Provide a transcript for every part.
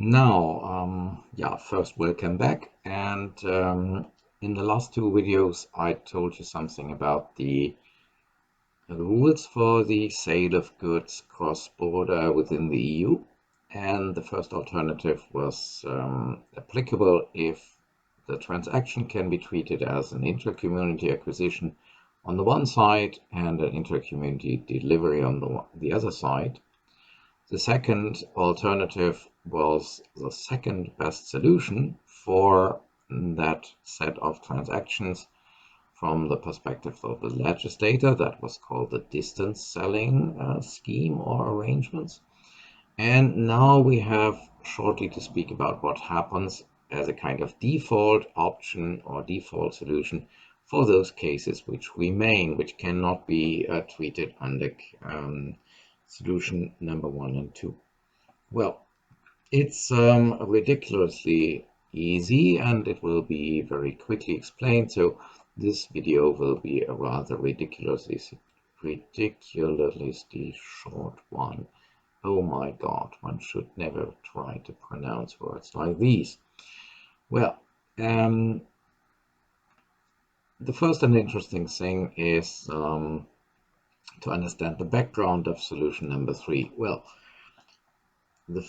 Now, first welcome back. And in the last two videos, I told you something about the rules for the sale of goods cross-border within the EU. And the first alternative was applicable if the transaction can be treated as an intra-community acquisition on the one side and an intra-community delivery on the other side. The second alternative was the second best solution for that set of transactions from the perspective of the legislator. That was called the distance selling scheme or arrangements. And now we have shortly to speak about what happens as a kind of default option or default solution for those cases which remain, which cannot be treated under solution number 1 and 2. Well, it's ridiculously easy and it will be very quickly explained. So this video will be a rather ridiculously short one. Oh my God, one should never try to pronounce words like these. Well, the first and interesting thing is to understand the background of solution number 3. Well, the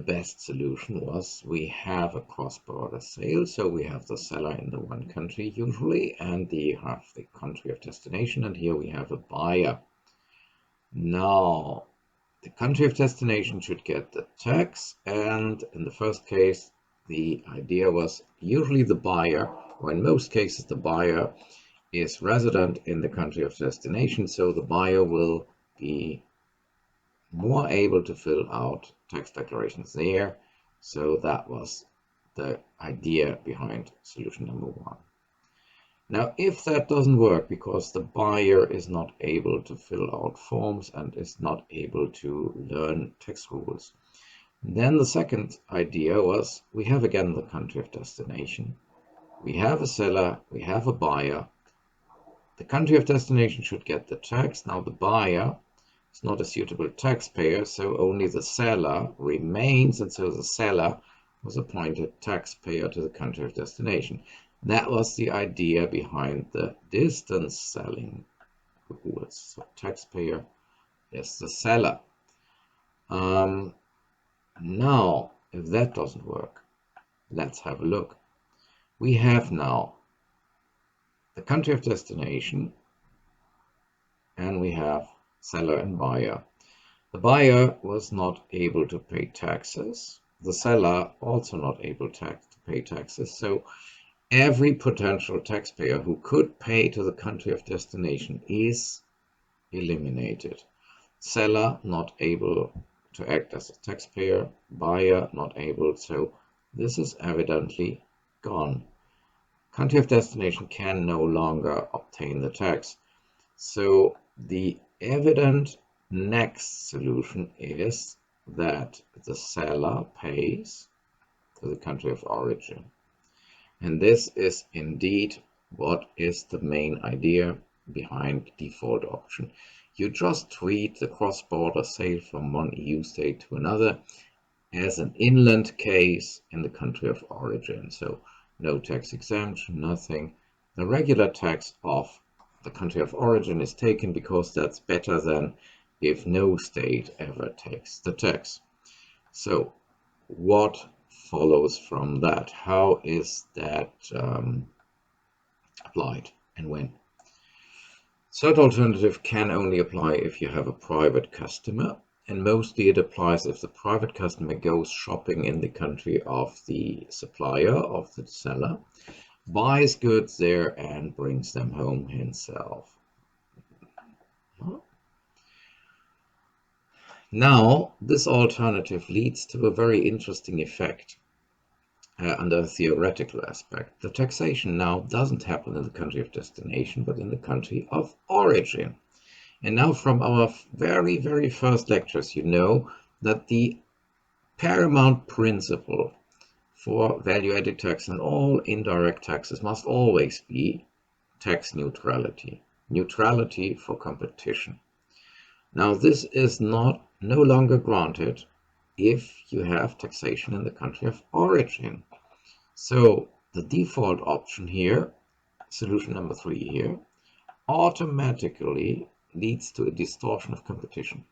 best solution was we have a cross-border sale. So we have the seller in the one country usually, and we have the country of destination, and here we have a buyer. Now, the country of destination should get the tax, and in the first case, the idea was usually the buyer, or in most cases, the buyer is resident in the country of destination, so the buyer will be more able to fill out tax declarations there. So that was the idea behind solution number 1. Now, if that doesn't work because the buyer is not able to fill out forms and is not able to learn tax rules, then the second idea was we have again the country of destination. We have a seller, we have a buyer. The country of destination should get the tax. Now the buyer is not a suitable taxpayer, so only the seller remains, and so the seller was appointed taxpayer to the country of destination. That was the idea behind the distance selling rules. So taxpayer is the seller. Now, if that doesn't work, let's have a look. We have now the country of destination, and we have seller and buyer. The buyer was not able to pay taxes. The seller also not able to pay taxes. So every potential taxpayer who could pay to the country of destination is eliminated. Seller not able to act as a taxpayer, buyer not able, so this is evidently gone. Country of destination can no longer obtain the tax. So the evident next solution is that the seller pays to the country of origin. And this is indeed what is the main idea behind default option. You just treat the cross-border sale from one EU state to another as an inland case in the country of origin. So no tax exemption, nothing. The regular tax of the country of origin is taken because that's better than if no state ever takes the tax. So what follows from that? How is that applied and when? Third alternative can only apply if you have a private customer, and mostly it applies if the private customer goes shopping in the country of the supplier, of the seller, buys goods there and brings them home himself. Now, this alternative leads to a very interesting effect under a theoretical aspect. The taxation now doesn't happen in the country of destination, but in the country of origin. And now from our very, very first lectures, you know that the paramount principle for value-added tax and all indirect taxes must always be tax neutrality, neutrality for competition. Now, this is no longer granted if you have taxation in the country of origin. So the default option here, solution number 3 here, automatically leads to a distortion of competition.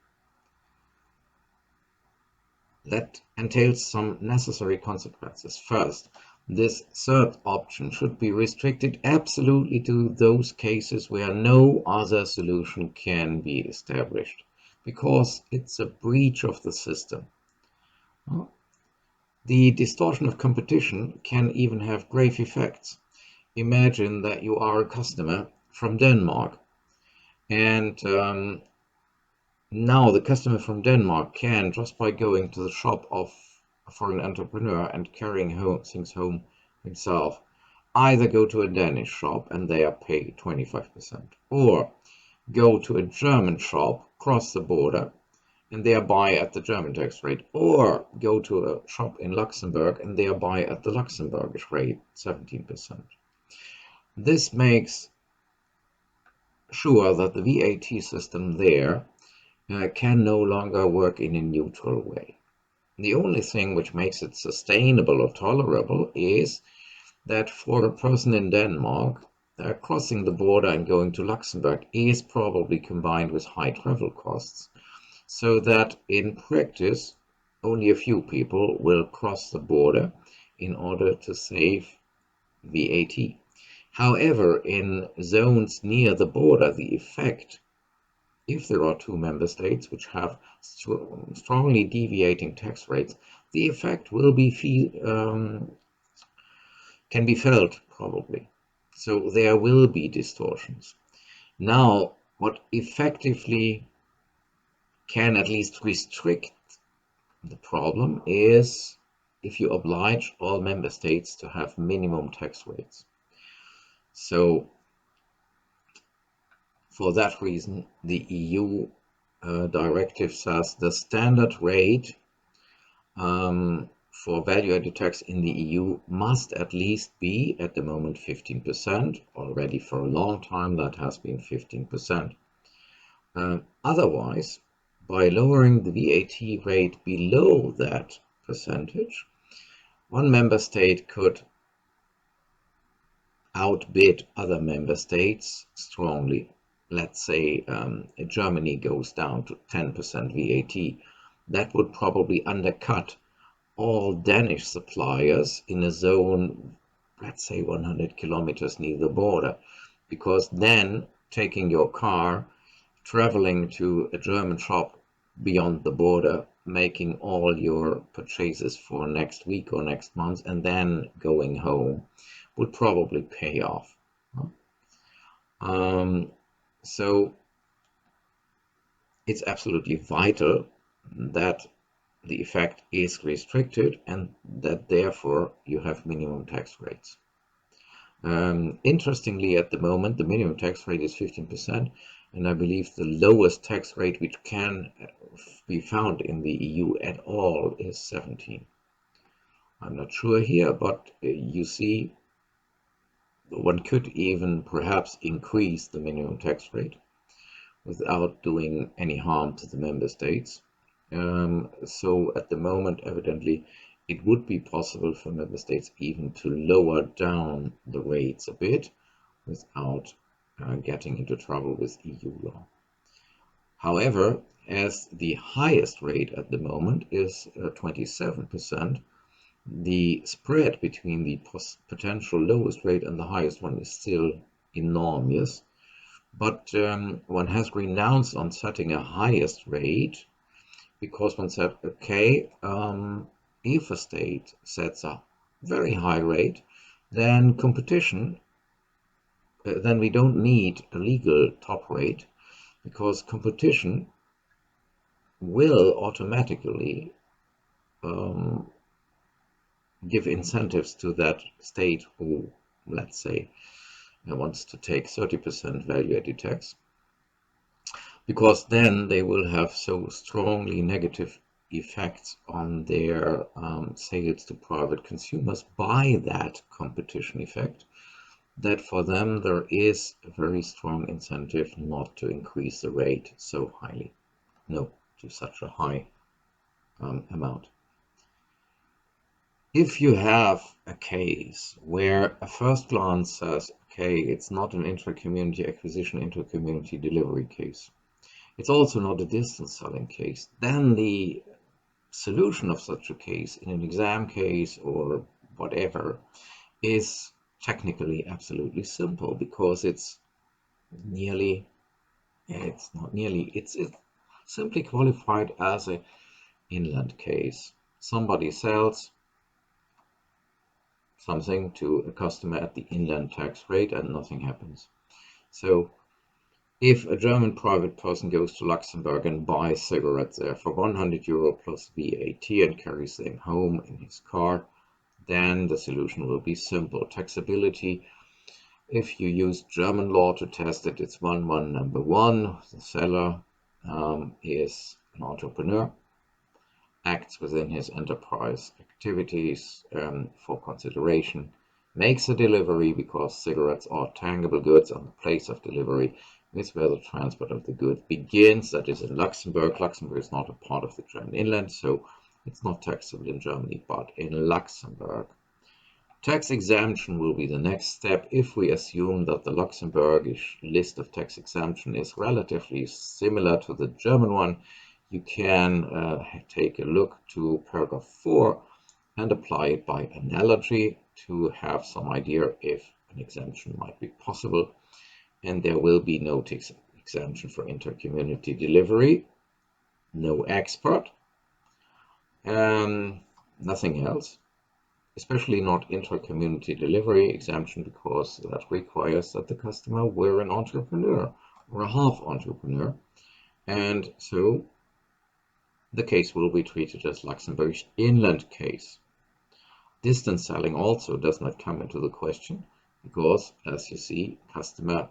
That entails some necessary consequences. First, this third option should be restricted absolutely to those cases where no other solution can be established, because it's a breach of the system. The distortion of competition can even have grave effects. Imagine that you are a customer from Denmark, and now the customer from Denmark can, just by going to the shop of a foreign entrepreneur and carrying things home himself, either go to a Danish shop and they are paid 25%, or go to a German shop, cross the border, and they are buy at the German tax rate, or go to a shop in Luxembourg and they are buy at the Luxembourgish rate, 17%. This makes sure that the VAT system there can no longer work in a neutral way. The only thing which makes it sustainable or tolerable is that for a person in Denmark, crossing the border and going to Luxembourg is probably combined with high travel costs, so that in practice only a few people will cross the border in order to save VAT. However, in zones near the border, the effect, if there are two member states which have strongly deviating tax rates, the effect will be can be felt probably. So there will be distortions. Now, what effectively can at least restrict the problem is if you oblige all member states to have minimum tax rates. So for that reason, the EU directive says the standard rate for value-added tax in the EU must at least be, at the moment, 15%. Already for a long time that has been 15%. Otherwise, by lowering the VAT rate below that percentage, one member state could outbid other member states strongly. Let's say Germany goes down to 10% VAT. That would probably undercut all Danish suppliers in a zone, let's say 100 kilometers near the border, because then taking your car, traveling to a German shop beyond the border, making all your purchases for next week or next month, and then going home would probably pay off. So it's absolutely vital that the effect is restricted and that therefore you have minimum tax rates. Interestingly, at the moment, the minimum tax rate is 15%, and I believe the lowest tax rate which can be found in the EU at all is 17. I'm not sure here, but you see, one could even perhaps increase the minimum tax rate without doing any harm to the member states. So at the moment, evidently, it would be possible for member states even to lower down the rates a bit without getting into trouble with EU law. However, as the highest rate at the moment is 27%, the spread between the potential lowest rate and the highest one is still enormous. But one has renounced on setting a highest rate because one said, okay, if a state sets a very high rate, then competition, then we don't need a legal top rate, because competition will automatically give incentives to that state who, let's say, wants to take 30% value-added tax, because then they will have so strongly negative effects on their sales to private consumers by that competition effect, that for them there is a very strong incentive not to increase the rate so highly, no, to such a high amount. If you have a case where a first glance says, okay, it's not an intra-community acquisition, intra-community delivery case, it's also not a distance selling case, then the solution of such a case in an exam case or whatever is technically absolutely simple, because it's simply qualified as an inland case. Somebody sells something to a customer at the inland tax rate and nothing happens. So if a German private person goes to Luxembourg and buys cigarettes there for 100 euro plus VAT and carries them home in his car, then the solution will be simple. Taxability, if you use German law to test it, it's 1.1 number 1. The seller is an entrepreneur, acts within his enterprise activities for consideration, makes a delivery because cigarettes are tangible goods on the place of delivery. This is where the transport of the goods begins, that is in Luxembourg. Luxembourg is not a part of the German inland, so it's not taxable in Germany, but in Luxembourg. Tax exemption will be the next step. If we assume that the Luxembourgish list of tax exemption is relatively similar to the German one, you can take a look to paragraph 4 and apply it by analogy to have some idea if an exemption might be possible. And there will be no tax exemption for inter-community delivery, no export, nothing else, especially not intra-community delivery exemption, because that requires that the customer were an entrepreneur or a half entrepreneur, and so the case will be treated as Luxembourg's inland case. Distance selling also does not come into the question, because, as you see, customer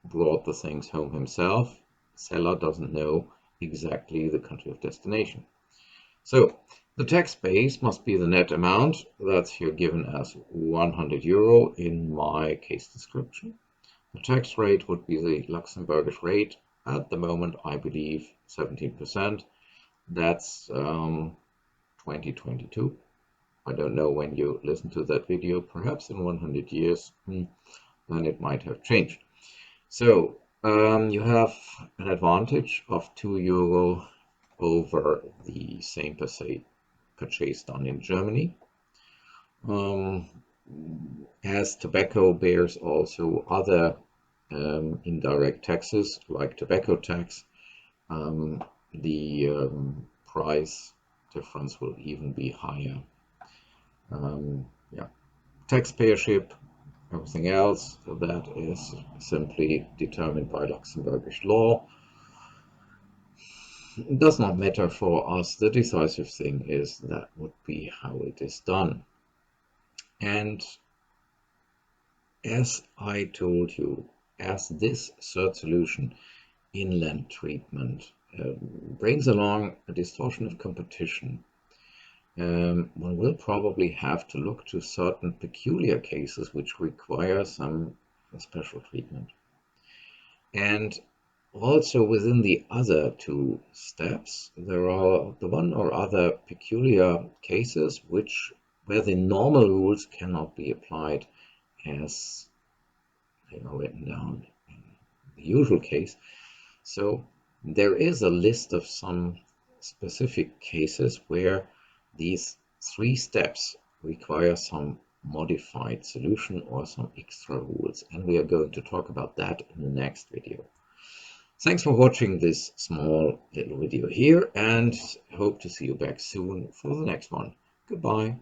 brought the things home himself. Seller doesn't know exactly the country of destination. So the tax base must be the net amount. That's here given as 100 euro in my case description. The tax rate would be the Luxembourgish rate. At the moment, I believe 17%. That's 2022. I don't know when you listen to that video. Perhaps in 100 years, then it might have changed. So you have an advantage of 2 euro over the same purchase done in Germany. As tobacco bears also other indirect taxes like tobacco tax, the price difference will even be higher. Taxpayership, everything else, that is simply determined by Luxembourgish law. It does not matter for us. The decisive thing is that would be how it is done. And as I told you, as this third solution, inland treatment, brings along a distortion of competition, one will probably have to look to certain peculiar cases which require some special treatment. And also within the other two steps, there are the one or other peculiar cases where the normal rules cannot be applied as they are written down in the usual case. So there is a list of some specific cases where these 3 steps require some modified solution or some extra rules, and we are going to talk about that in the next video. Thanks for watching this small little video here, and hope to see you back soon for the next one. Goodbye.